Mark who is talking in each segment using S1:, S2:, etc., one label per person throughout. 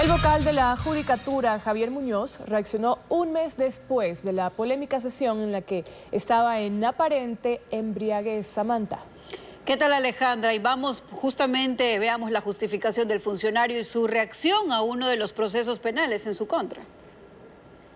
S1: El vocal de la Judicatura, Javier Muñoz, reaccionó un mes después de la polémica sesión en la que estaba en aparente embriaguez. Samantha.
S2: ¿Qué tal, Alejandra? Y veamos la justificación del funcionario y su reacción a uno de los procesos penales en su contra.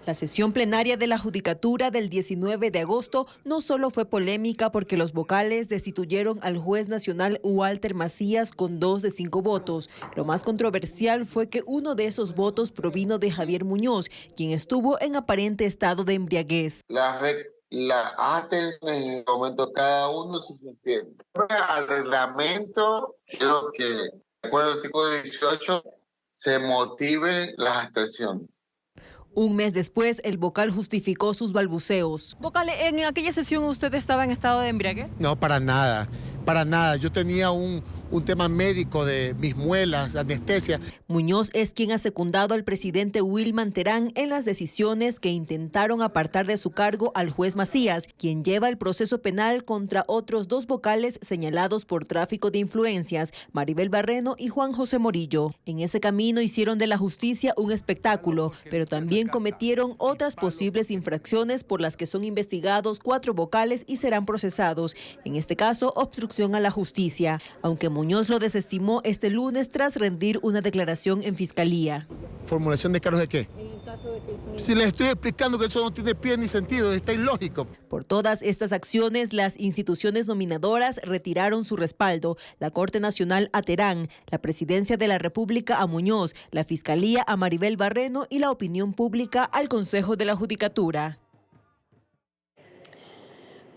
S3: La sesión plenaria de la Judicatura del 19 de agosto no solo fue polémica porque los vocales destituyeron al juez nacional Walter Macías con 2 de 5 votos. Lo más controversial fue que uno de esos votos provino de Javier Muñoz, quien estuvo en aparente estado de embriaguez.
S4: La atención en el momento cada uno se entiende. Al reglamento, creo que, de acuerdo al artículo 18, se motive las abstenciones.
S3: Un mes después, el vocal justificó sus balbuceos.
S5: Vocal, ¿en aquella sesión usted estaba en estado de embriaguez?
S6: No, para nada, para nada. Yo tenía un tema médico de mis muelas, anestesia.
S3: Muñoz es quien ha secundado al presidente Wilman Terán en las decisiones que intentaron apartar de su cargo al juez Macías, quien lleva el proceso penal contra otros 2 vocales señalados por tráfico de influencias, Maribel Barreno y Juan José Morillo. En ese camino hicieron de la justicia un espectáculo, pero también cometieron otras posibles infracciones por las que son investigados 4 vocales y serán procesados. En este caso, obstrucción a la justicia, aunque Muñoz lo desestimó este lunes tras rendir una declaración en fiscalía.
S6: ¿Formulación de cargos de qué? Si les estoy explicando que eso no tiene pie ni sentido, está ilógico.
S3: Por todas estas acciones, las instituciones nominadoras retiraron su respaldo. La Corte Nacional a Terán, la Presidencia de la República a Muñoz, la Fiscalía a Maribel Barreno y la opinión pública al Consejo de la Judicatura.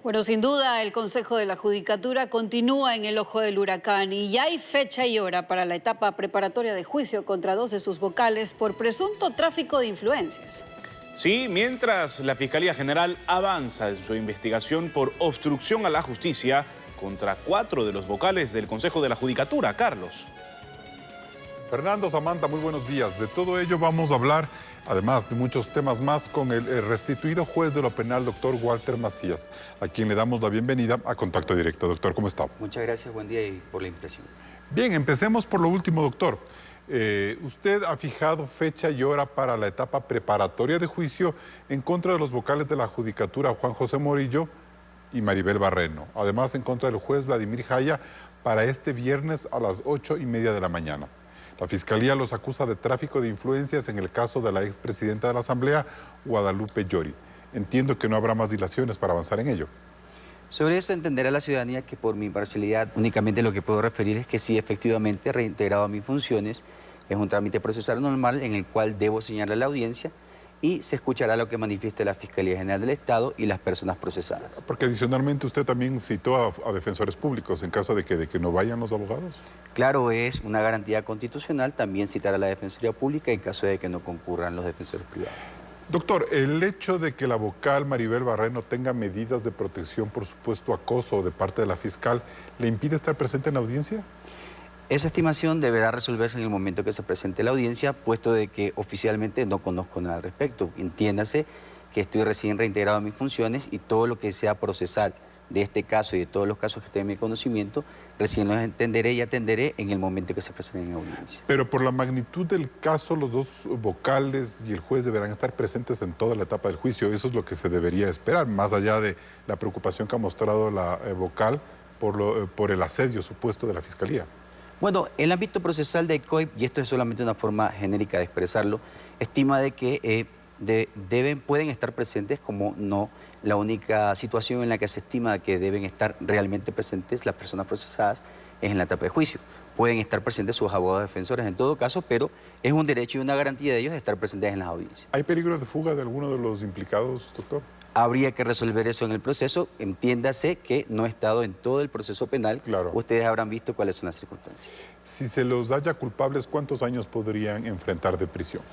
S2: Bueno, sin duda el Consejo de la Judicatura continúa en el ojo del huracán y ya hay fecha y hora para la etapa preparatoria de juicio contra 2 de sus vocales por presunto tráfico de influencias.
S7: Sí, mientras la Fiscalía General avanza en su investigación por obstrucción a la justicia contra 4 de los vocales del Consejo de la Judicatura. Carlos.
S8: Fernando, Samantha, muy buenos días. De todo ello vamos a hablar, además de muchos temas más, con el restituido juez de lo penal, doctor Walter Macías, a quien le damos la bienvenida a Contacto Directo. Doctor, ¿cómo está?
S9: Muchas gracias, buen día y por la invitación.
S8: Bien, empecemos por lo último, doctor. Usted ha fijado fecha y hora para la etapa preparatoria de juicio en contra de los vocales de la Judicatura, Juan José Morillo y Maribel Barreno. Además, en contra del juez Vladimir Jaya para este viernes a las 8:30 de la mañana. La Fiscalía los acusa de tráfico de influencias en el caso de la expresidenta de la Asamblea, Guadalupe Llori. Entiendo que no habrá más dilaciones para avanzar en ello.
S9: Sobre eso entenderá la ciudadanía que por mi imparcialidad únicamente lo que puedo referir es que sí, efectivamente, reintegrado a mis funciones, es un trámite procesal normal en el cual debo señalar a la audiencia y se escuchará lo que manifieste la Fiscalía General del Estado y las personas procesadas.
S8: Porque adicionalmente usted también citó a defensores públicos en caso de que no vayan los abogados.
S9: Claro, es una garantía constitucional también citar a la Defensoría Pública en caso de que no concurran los defensores privados.
S8: Doctor, el hecho de que la vocal Maribel Barreno tenga medidas de protección por supuesto acoso de parte de la fiscal, ¿le impide estar presente en la audiencia?
S9: Esa estimación deberá resolverse en el momento que se presente la audiencia, puesto de que oficialmente no conozco nada al respecto. Entiéndase que estoy recién reintegrado a mis funciones y todo lo que sea procesal de este caso y de todos los casos que esté en mi conocimiento, recién los entenderé y atenderé en el momento que se presenten en audiencia.
S8: Pero por la magnitud del caso, los 2 vocales y el juez deberán estar presentes en toda la etapa del juicio. Eso es lo que se debería esperar, más allá de la preocupación que ha mostrado la vocal por el asedio supuesto de la Fiscalía.
S9: Bueno, el ámbito procesal de COIP, y esto es solamente una forma genérica de expresarlo, estima de que pueden estar presentes, como no la única situación en la que se estima que deben estar realmente presentes las personas procesadas es en la etapa de juicio. Pueden estar presentes sus abogados defensores en todo caso, pero es un derecho y una garantía de ellos de estar presentes en las audiencias.
S8: ¿Hay peligro de fuga de alguno de los implicados, doctor?
S9: Habría que resolver eso en el proceso. Entiéndase que no he estado en todo el proceso penal.
S8: Claro.
S9: Ustedes habrán visto cuáles son las circunstancias.
S8: Si se los halla culpables, ¿cuántos años podrían enfrentar de prisión?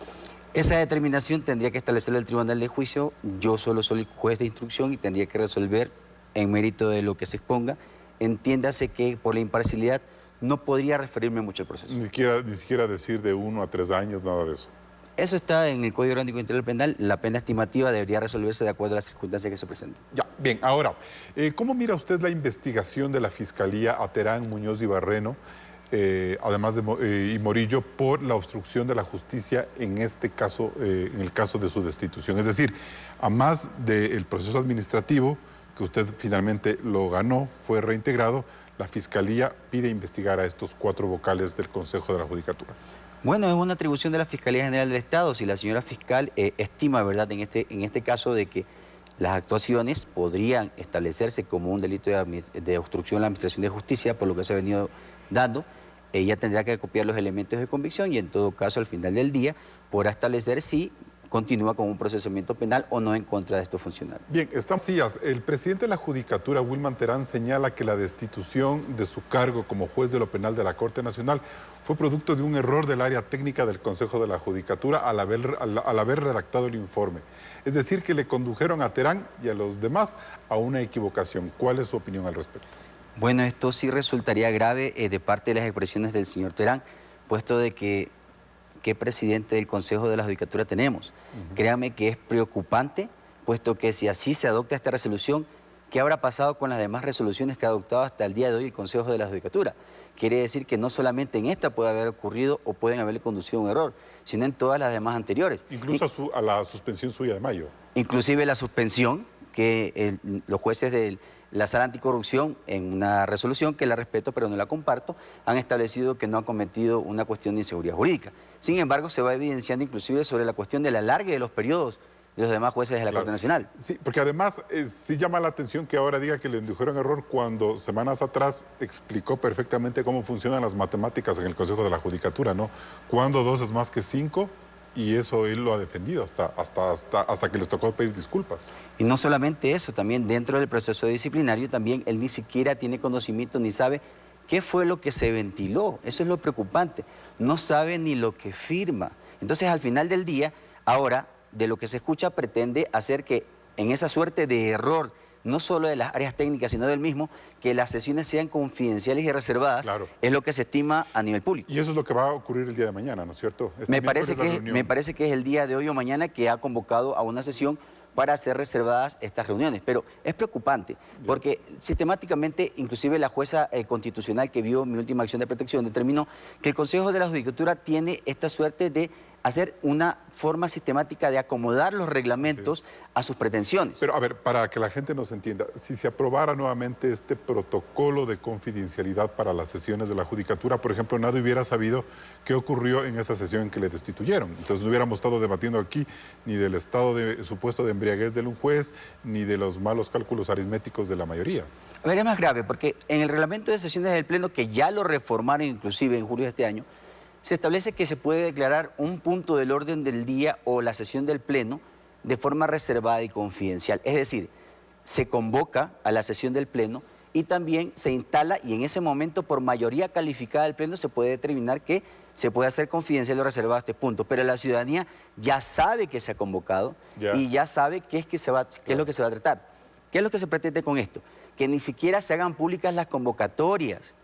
S9: Esa determinación tendría que establecerla el Tribunal de Juicio. Yo solo soy juez de instrucción y tendría que resolver en mérito de lo que se exponga. Entiéndase que por la imparcialidad no podría referirme mucho al proceso.
S8: Ni siquiera decir de 1 a 3 años, nada de eso.
S9: Eso está en el Código Orgánico Integral Penal. La pena estimativa debería resolverse de acuerdo a las circunstancias que se presenten.
S8: Ya, bien, ahora, ¿cómo mira usted la investigación de la Fiscalía a Terán, Muñoz y Barreno además de y Morillo, por la obstrucción de la justicia en este caso, en el caso de su destitución. Es decir, a más del proceso administrativo, que usted finalmente lo ganó, fue reintegrado, la Fiscalía pide investigar a estos 4 vocales del Consejo de la Judicatura.
S9: Bueno, es una atribución de la Fiscalía General del Estado. Si la señora fiscal estima, ¿verdad?, en este caso de que las actuaciones podrían establecerse como un delito de obstrucción a la administración de justicia, por lo que se ha venido dando, ella tendrá que copiar los elementos de convicción y en todo caso al final del día podrá establecer si continúa con un procesamiento penal o no en contra de estos funcionarios.
S8: Bien, Díaz, el presidente de la Judicatura, Wilman Terán, señala que la destitución de su cargo como juez de lo penal de la Corte Nacional fue producto de un error del área técnica del Consejo de la Judicatura al haber redactado el informe. Es decir, que le condujeron a Terán y a los demás a una equivocación. ¿Cuál es su opinión al respecto?
S9: Bueno, esto sí resultaría grave de parte de las expresiones del señor Terán, puesto de que ¿qué presidente del Consejo de la Judicatura tenemos? Créame que es preocupante, puesto que si así se adopta esta resolución, ¿qué habrá pasado con las demás resoluciones que ha adoptado hasta el día de hoy el Consejo de la Judicatura? Quiere decir que no solamente en esta puede haber ocurrido o pueden haberle conducido un error, sino en todas las demás anteriores.
S8: Incluso a la suspensión suya de mayo.
S9: Inclusive la suspensión que los jueces de la Sala Anticorrupción, en una resolución que la respeto pero no la comparto, han establecido que no ha cometido una cuestión de inseguridad jurídica. Sin embargo, se va evidenciando inclusive sobre la cuestión del alargue de los periodos de los demás jueces de la Corte Nacional.
S8: Sí, porque además sí llama la atención que ahora diga que le indujeron error cuando semanas atrás explicó perfectamente cómo funcionan las matemáticas en el Consejo de la Judicatura, ¿no? Cuando 2 es más que 5, y eso él lo ha defendido hasta que les tocó pedir disculpas.
S9: Y no solamente eso, también dentro del proceso disciplinario también él ni siquiera tiene conocimiento ni sabe qué fue lo que se ventiló. Eso es lo preocupante. No sabe ni lo que firma. Entonces, al final del día, ahora, de lo que se escucha, pretende hacer que en esa suerte de error, no solo de las áreas técnicas, sino del mismo, que las sesiones sean confidenciales y reservadas, es lo que se estima a nivel público.
S8: Y eso es lo que va a ocurrir el día de mañana, ¿no es cierto?
S9: Me parece que es el día de hoy o mañana que ha convocado a una sesión para hacer reservadas estas reuniones. Pero es preocupante, porque sistemáticamente, inclusive la jueza constitucional que vio mi última acción de protección, determinó que el Consejo de la Judicatura tiene esta suerte de hacer una forma sistemática de acomodar los reglamentos a sus pretensiones.
S8: Pero a ver, para que la gente nos entienda, si se aprobara nuevamente este protocolo de confidencialidad para las sesiones de la Judicatura, por ejemplo, nadie hubiera sabido qué ocurrió en esa sesión en que le destituyeron. Entonces no hubiéramos estado debatiendo aquí ni del estado de supuesto de embriaguez de un juez, ni de los malos cálculos aritméticos de la mayoría.
S9: A ver, es más grave, porque en el reglamento de sesiones del Pleno, que ya lo reformaron inclusive en julio de este año, se establece que se puede declarar un punto del orden del día o la sesión del Pleno de forma reservada y confidencial. Es decir, se convoca a la sesión del Pleno y también se instala, y en ese momento por mayoría calificada del Pleno se puede determinar que se puede hacer confidencial o reservado este punto. Pero la ciudadanía ya sabe que se ha convocado y ya sabe qué es lo que se va a tratar. ¿Qué es lo que se pretende con esto? Que ni siquiera se hagan públicas las convocatorias,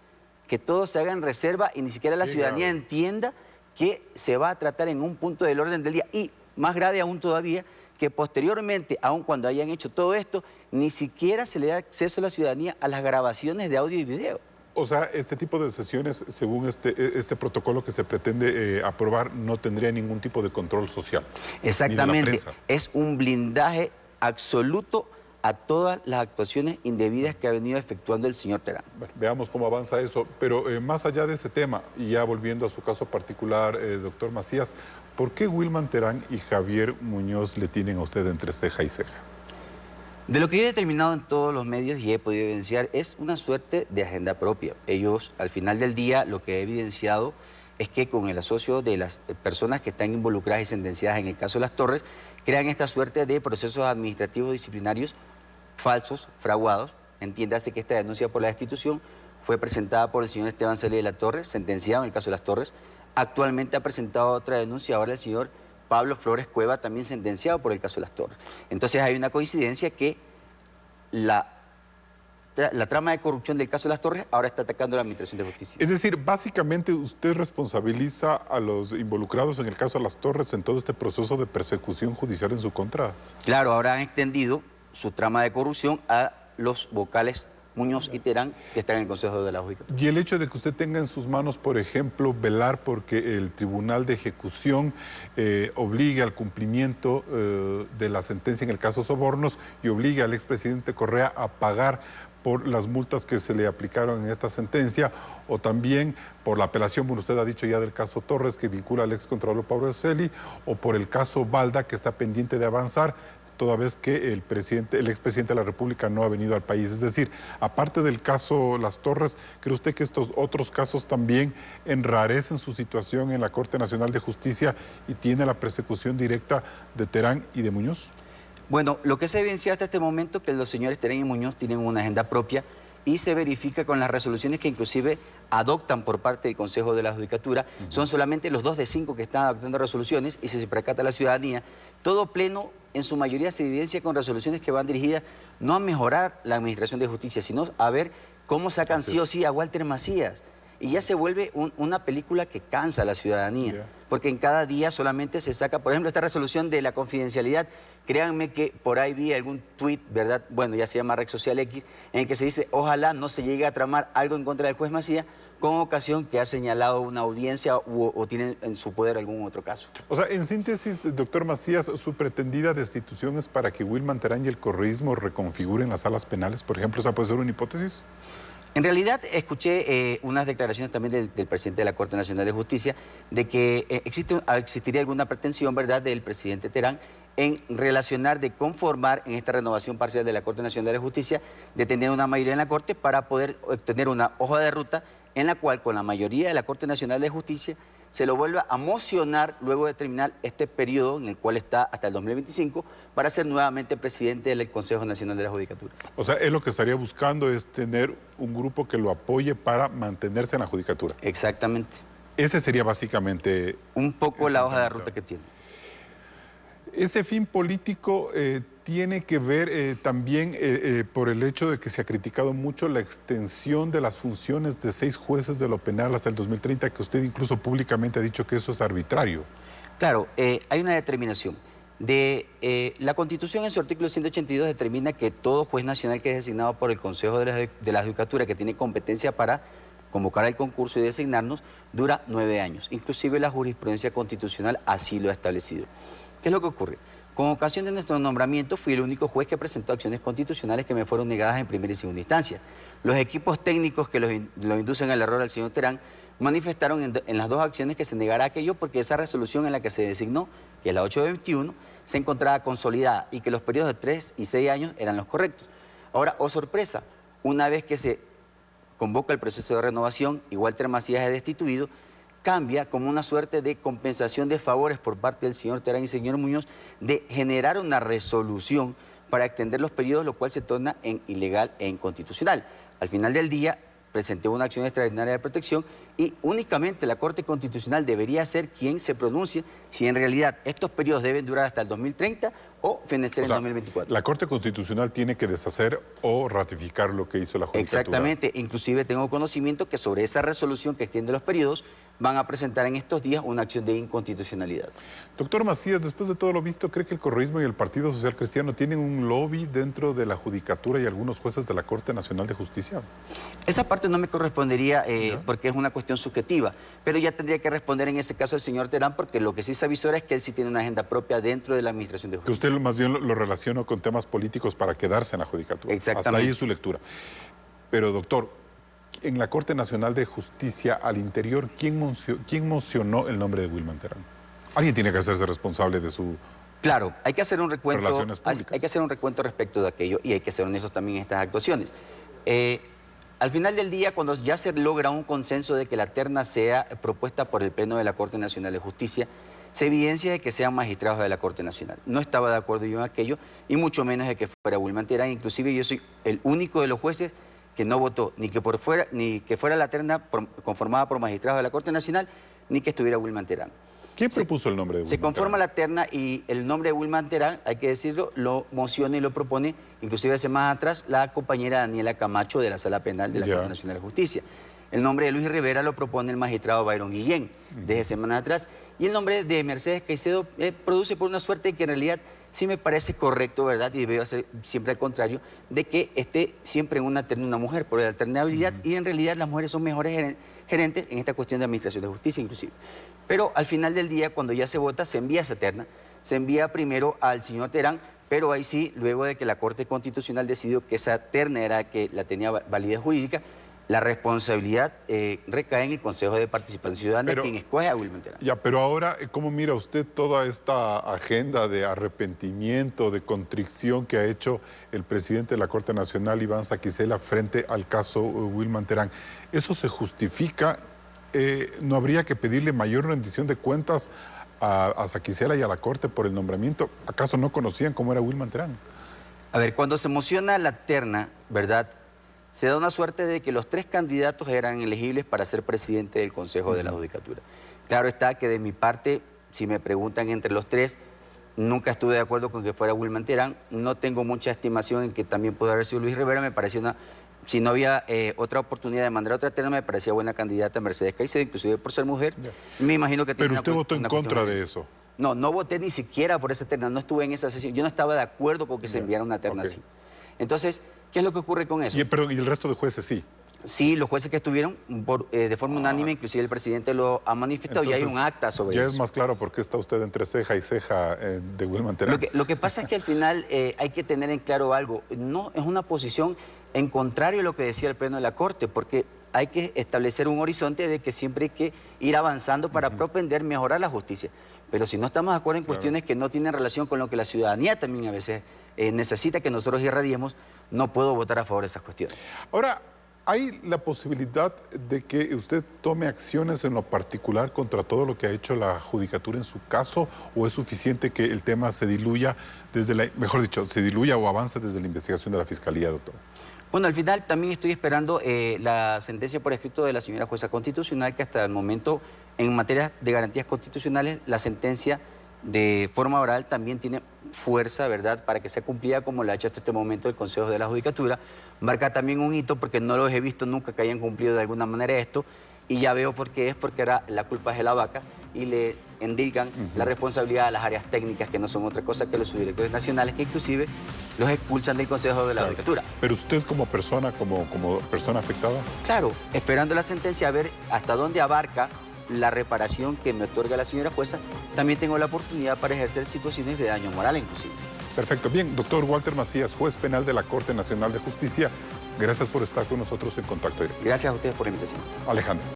S9: que todo se haga en reserva y ni siquiera la ciudadanía entienda que se va a tratar en un punto del orden del día. Y más grave aún todavía, que posteriormente, aun cuando hayan hecho todo esto, ni siquiera se le da acceso a la ciudadanía a las grabaciones de audio y video.
S8: O sea, este tipo de sesiones, según este protocolo que se pretende aprobar, no tendría ningún tipo de control social.
S9: Exactamente, es un blindaje absoluto a todas las actuaciones indebidas que ha venido efectuando el señor Terán.
S8: Bueno, veamos cómo avanza eso, pero más allá de ese tema, y ya volviendo a su caso particular, doctor Macías, ¿por qué Wilman Terán y Javier Muñoz le tienen a usted entre ceja y ceja?
S9: De lo que yo he determinado en todos los medios y he podido evidenciar es una suerte de agenda propia. Ellos, al final del día, lo que he evidenciado es que con el asocio de las personas que están involucradas y sentenciadas en el caso de Las Torres, crean esta suerte de procesos administrativos disciplinarios falsos, fraguados. Entiéndase que esta denuncia por la destitución fue presentada por el señor Esteban Celi de la Torre, sentenciado en el caso de Las Torres. Actualmente ha presentado otra denuncia ahora el señor Pablo Flores Cueva, también sentenciado por el caso de Las Torres. Entonces hay una coincidencia que la trama de corrupción del caso de Las Torres ahora está atacando a la Administración de Justicia.
S8: Es decir, básicamente usted responsabiliza a los involucrados en el caso de Las Torres en todo este proceso de persecución judicial en su contra.
S9: Claro, ahora han extendido su trama de corrupción a los vocales Muñoz y Terán, que están en el Consejo de la Judicatura.
S8: Y el hecho de que usted tenga en sus manos, por ejemplo, velar porque el Tribunal de Ejecución obligue al cumplimiento de la sentencia en el caso Sobornos y obligue al expresidente Correa a pagar por las multas que se le aplicaron en esta sentencia, o también por la apelación, bueno, usted ha dicho ya del caso Torres, que vincula al excontralor Pablo Celi, o por el caso Balda, que está pendiente de avanzar, toda vez que el expresidente de la República no ha venido al país. Es decir, aparte del caso Las Torres, ¿cree usted que estos otros casos también enrarecen su situación en la Corte Nacional de Justicia y tiene la persecución directa de Terán y de Muñoz?
S9: Bueno, lo que se evidencia hasta este momento es que los señores Terán y Muñoz tienen una agenda propia y se verifica con las resoluciones que inclusive adoptan por parte del Consejo de la Judicatura. Son solamente los 2 de 5 que están adoptando resoluciones y si se percata la ciudadanía, todo pleno en su mayoría se evidencia con resoluciones que van dirigidas no a mejorar la administración de justicia, sino a ver cómo sacan sí o sí a Walter Macías. Y ya se vuelve una película que cansa a la ciudadanía, porque en cada día solamente se saca, por ejemplo, esta resolución de la confidencialidad. Créanme que por ahí vi algún tuit, ¿verdad? Bueno, ya se llama Red Social X, en el que se dice, ojalá no se llegue a tramar algo en contra del juez Macías con ocasión que ha señalado una audiencia o tiene en su poder algún otro caso.
S8: O sea, en síntesis, doctor Macías, su pretendida destitución es para que Wilman Terán y el correísmo reconfiguren las salas penales, por ejemplo, ¿esa puede ser una hipótesis?
S9: En realidad, escuché unas declaraciones también del presidente de la Corte Nacional de Justicia de que existiría alguna pretensión, ¿verdad?, del presidente Terán en relacionar de conformar en esta renovación parcial de la Corte Nacional de Justicia, de tener una mayoría en la Corte para poder obtener una hoja de ruta en la cual con la mayoría de la Corte Nacional de Justicia se lo vuelva a mocionar luego de terminar este periodo en el cual está hasta el 2025 para ser nuevamente presidente del Consejo Nacional de la Judicatura.
S8: O sea, él lo que estaría buscando es tener un grupo que lo apoye para mantenerse en la Judicatura.
S9: Exactamente.
S8: Ese sería básicamente...
S9: un poco la hoja de ruta que tiene.
S8: Ese fin político tiene que ver también por el hecho de que se ha criticado mucho la extensión de las funciones de 6 jueces de lo penal hasta el 2030, que usted incluso públicamente ha dicho que eso es arbitrario.
S9: Claro, hay una determinación. La Constitución en su artículo 182 determina que todo juez nacional que es designado por el Consejo de la Judicatura, que tiene competencia para convocar el concurso y designarnos, dura 9 años. Inclusive la jurisprudencia constitucional así lo ha establecido. ¿Qué es lo que ocurre? Con ocasión de nuestro nombramiento fui el único juez que presentó acciones constitucionales que me fueron negadas en primera y segunda instancia. Los equipos técnicos que lo inducen al error al señor Terán manifestaron en las 2 acciones que se negara aquello porque esa resolución en la que se designó, que es la 821, se encontraba consolidada y que los periodos de 3 y 6 años eran los correctos. Ahora, oh sorpresa, una vez que se convoca el proceso de renovación y Walter Macías es destituido, cambia como una suerte de compensación de favores por parte del señor Terán y señor Muñoz de generar una resolución para extender los periodos, lo cual se torna en ilegal e inconstitucional. Al final del día, presenté una acción extraordinaria de protección y únicamente la Corte Constitucional debería ser quien se pronuncie si en realidad estos periodos deben durar hasta el 2030 o fenecer en 2024.
S8: La Corte Constitucional tiene que deshacer o ratificar lo que hizo la Judicatura.
S9: Exactamente, inclusive tengo conocimiento que sobre esa resolución que extiende los periodos van a presentar en estos días una acción de inconstitucionalidad.
S8: Doctor Macías, después de todo lo visto, ¿cree que el correísmo y el Partido Social Cristiano tienen un lobby dentro de la Judicatura y algunos jueces de la Corte Nacional de Justicia?
S9: Esa parte no me correspondería porque es una cuestión subjetiva, pero ya tendría que responder en ese caso el señor Terán, porque lo que sí se avisora es que él sí tiene una agenda propia dentro de la Administración de Justicia.
S8: Que usted más bien lo relaciona con temas políticos para quedarse en la Judicatura.
S9: Exactamente.
S8: Hasta ahí es su lectura. Pero, doctor, en la Corte Nacional de Justicia, al interior, ¿quién mocionó el nombre de Wilman Terán? Alguien tiene que hacerse responsable de su...
S9: Claro, hay que hacer un recuento.
S8: Relaciones públicas.
S9: Hay que hacer un recuento respecto de aquello y hay que ser honestos también en estas actuaciones. Al final del día, cuando ya se logra un consenso de que la terna sea propuesta por el Pleno de la Corte Nacional de Justicia, se evidencia de que sean magistrados de la Corte Nacional. No estaba de acuerdo yo en aquello, y mucho menos de que fuera Wilman Terán. Inclusive yo soy el único de los jueces que no votó ni que fuera la terna conformada por magistrados de la Corte Nacional, ni que estuviera Wilman Terán.
S8: ¿Quién propuso el nombre de Wilman
S9: Se conforma
S8: Terán?
S9: la terna y el nombre de Wilman Terán, hay que decirlo, lo mociona y lo propone, inclusive hace más atrás, la compañera Daniela Camacho de la Sala Penal de la Corte Nacional de Justicia. El nombre de Luis Rivera lo propone el magistrado Byron Guillén desde semanas atrás. Y el nombre de Mercedes Caicedo produce por una suerte que en realidad sí me parece correcto, ¿verdad? Y debe ser siempre al contrario, de que esté siempre en una terna una mujer, por la alternabilidad, y en realidad las mujeres son mejores gerentes en esta cuestión de administración de justicia inclusive. Pero al final del día, cuando ya se vota, se envía esa terna, se envía primero al señor Terán, pero ahí sí, luego de que la Corte Constitucional decidió que esa terna era que la tenía validez jurídica, la responsabilidad recae en el Consejo de Participación Ciudadana, quien escoge a Wilman Terán.
S8: Ya, pero ahora, ¿cómo mira usted toda esta agenda de arrepentimiento, de contrición que ha hecho el presidente de la Corte Nacional, Iván Saquicela, frente al caso Wilman Terán? ¿Eso se justifica? ¿No habría que pedirle mayor rendición de cuentas a Saquicela y a la Corte por el nombramiento? ¿Acaso no conocían cómo era Wilman Terán?
S9: A ver, cuando se emociona la terna, ¿verdad?, se da una suerte de que los 3 candidatos eran elegibles para ser presidente del Consejo de la Judicatura. Claro está que de mi parte, si me preguntan entre los 3, nunca estuve de acuerdo con que fuera Wilman Terán. No tengo mucha estimación en que también pudo haber sido Luis Rivera. Me parecía una... Si no había otra oportunidad de mandar otra terna, me parecía buena candidata Mercedes Caicedo, inclusive por ser mujer. Me imagino que...
S8: Pero usted votó en contra de eso.
S9: No, no voté ni siquiera por esa terna, no estuve en esa sesión. Yo no estaba de acuerdo con que se enviara una terna así. Entonces, ¿qué es lo que ocurre con eso?
S8: ¿Y el resto de jueces sí?
S9: Sí, los jueces que estuvieron de forma unánime, inclusive el presidente lo ha manifestado. Entonces, y hay un acta sobre eso.
S8: Ya es más claro por qué está usted entre ceja y ceja de Wilman Terán.
S9: Lo que pasa es que al final hay que tener en claro algo. No es una posición en contrario a lo que decía el Pleno de la Corte, porque hay que establecer un horizonte de que siempre hay que ir avanzando para propender mejorar la justicia. Pero si no estamos de acuerdo en cuestiones que no tienen relación con lo que la ciudadanía también a veces necesita que nosotros irradiemos, no puedo votar a favor de esas cuestiones.
S8: Ahora, ¿hay la posibilidad de que usted tome acciones en lo particular contra todo lo que ha hecho la Judicatura en su caso, o es suficiente que el tema se diluya desde la, mejor dicho, se diluya o avance desde la investigación de la Fiscalía, doctor?
S9: Bueno, al final también estoy esperando la sentencia por escrito de la señora jueza constitucional, que hasta el momento, en materia de garantías constitucionales, la sentencia de forma oral también tiene fuerza, ¿verdad?, para que sea cumplida como la ha hecho hasta este momento el Consejo de la Judicatura. Marca también un hito porque no los he visto nunca que hayan cumplido de alguna manera esto, y ya veo por qué es, porque ahora la culpa es de la vaca y le endilgan la responsabilidad a las áreas técnicas, que no son otra cosa que los subdirectores nacionales, que inclusive los expulsan del Consejo de la Judicatura.
S8: Pero usted como persona afectada.
S9: Claro, esperando la sentencia a ver hasta dónde abarca la reparación que me otorga la señora jueza, también tengo la oportunidad para ejercer situaciones de daño moral inclusive.
S8: Perfecto. Bien, doctor Walter Macías, juez penal de la Corte Nacional de Justicia, gracias por estar con nosotros en contacto directo.
S9: Gracias a ustedes por la invitación.
S8: Alejandro.